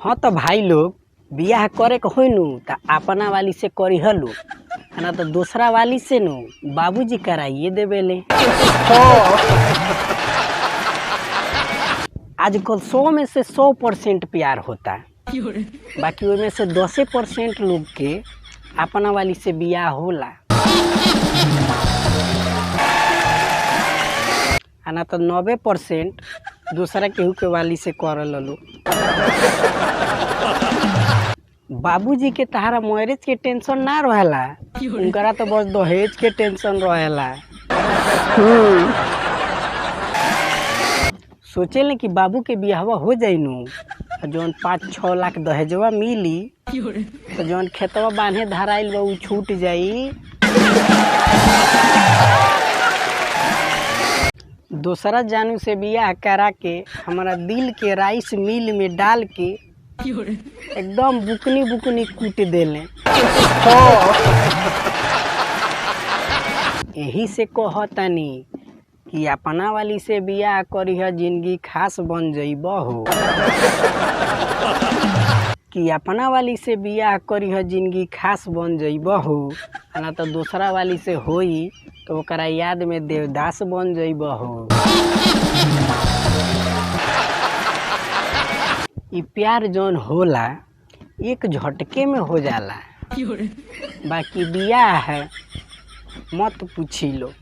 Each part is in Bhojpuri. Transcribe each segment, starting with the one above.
हाँ तो भाई लोग बियाह करे के होई नु त अपना वाली से करी हलू ना तो दूसरा वाली से नु बाबूजी कराइए देवेले। आजकल 100 में से 100% प्यार होता है, बाकी उनमें से 10% लोग के अपना वाली से बियाह होला ना तो 90% दूसरा केहू के वाली से करल लो। बाबूजी के तहारा मैरिज के टेंशन ना रहेला, उनकरा तो बस दहेज के टेंशन रहेला। सोचेले कि बाबू के बियाहवा हो जाई नु जौन 5-6 लाख दहेजवा मिली तो जौन खेतवा बांधे धराइल बा उ छूट जाई। दूसरा जानू से बियाह करा के हमारा दिल के राइस मिल में डाल के एकदम बुकनी बुकनी कूट देले। यही से कहतनी कि अपना वाली से बियाह करिह जिंदगी खास बन जइब हो, कि अपना वाली से बियाह करिह जिंदगी खास बन जइब हो ना तो दूसरा वाली से होई तो ओकरा याद में देवदास बन जइब हो। ई प्यार जौन होला एक झटके में हो जाला, बाकी बियाह है मत पूछी लो।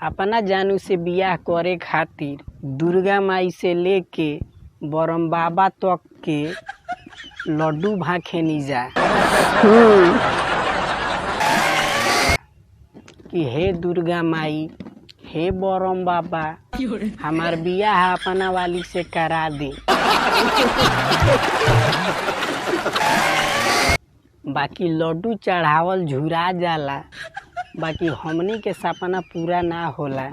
अपना जानू से बियाह करे खातिर दुर्गा माई से लेके बरम बाबा तक के लड्डू भाखेनी जा कि हे दुर्गा माई, हे बरम बाबा, हमार बियाह अपना वाली से करा दे। बाकी लड्डू चढ़ावल झुरा जाला, बाकी हमनी के सपना पूरा ना होला।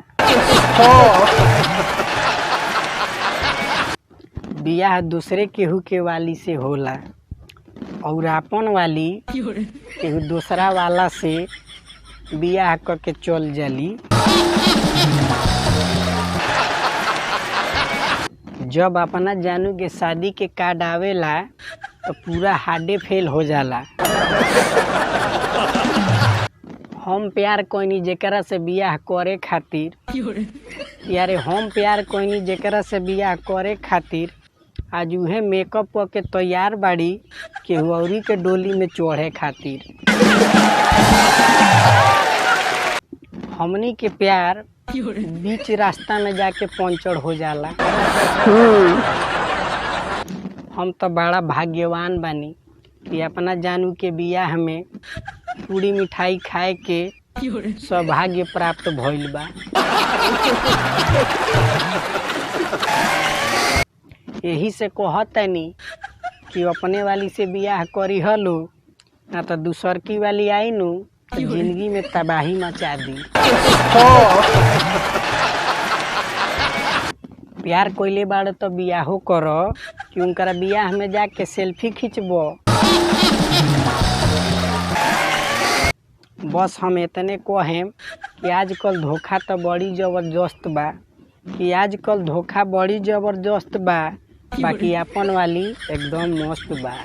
बियाह दूसरे केहू के वाली से होला और अपन वाली केहू दूसरा वाला से बियाह करके चल जाली। जब अपना जानू के शादी के कार्ड आवेला तो पूरा हार्डे फेल हो जाला। हम प्यार कोइनी जेकरा से बियाह करे खातिर, यारे हम प्यार कोइनी जेकरा से बियाह करे खातिर आज उहे मेकअप करके तैयार बाड़ी केहू औरी के डोली में चढ़े खातिर। हमनी के प्यार बीच रास्ता में जाके पंचर हो जाला। हम तो बड़ा भाग्यवान बानी कि अपना जानू के बियाह में पूरी मिठाई खाए के सौभाग्य प्राप्त भइल बा। यही से कहतनी कि अपने वाली से बियाह करी हलो ना तो दूसर की वाली आई नु तो जिंदगी में तबाही मचा दी। प्यार कोइले बाड़ तो बियाहो करो कि उनकरा बियाह में जाके सेल्फी खींचबो। बस हम इतने कहें कि आजकल धोखा तो बड़ी जबरदस्त बा, कि आजकल धोखा बड़ी जबरदस्त बा, बाकी अपन वाली एकदम मस्त बा।